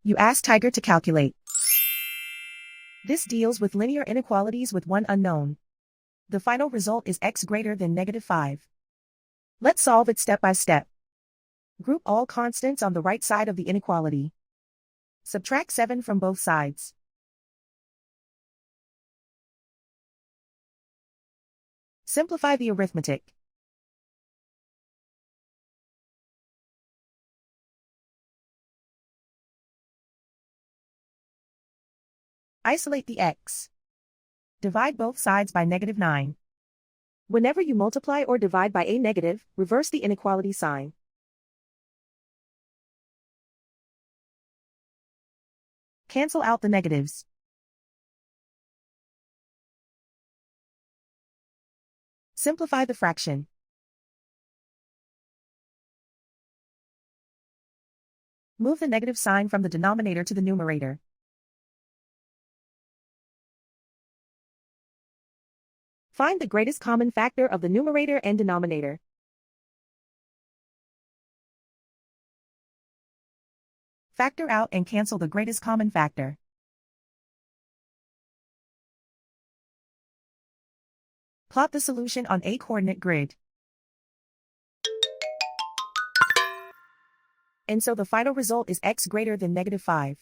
You ask Tiger to calculate. This deals with linear inequalities with one unknown. The final result is x greater than -5. Let's solve it step by step. Group all constants on the right side of the inequality. Subtract 7 from both sides. Simplify the arithmetic. Isolate the x. Divide both sides by -9. Whenever you multiply or divide by a negative, reverse the inequality sign. Cancel out the negatives. Simplify the fraction. Move the negative sign from the denominator to the numerator. Find the greatest common factor of the numerator and denominator. Factor out and cancel the greatest common factor. Plot the solution on a coordinate grid. And so the final result is x greater than -5.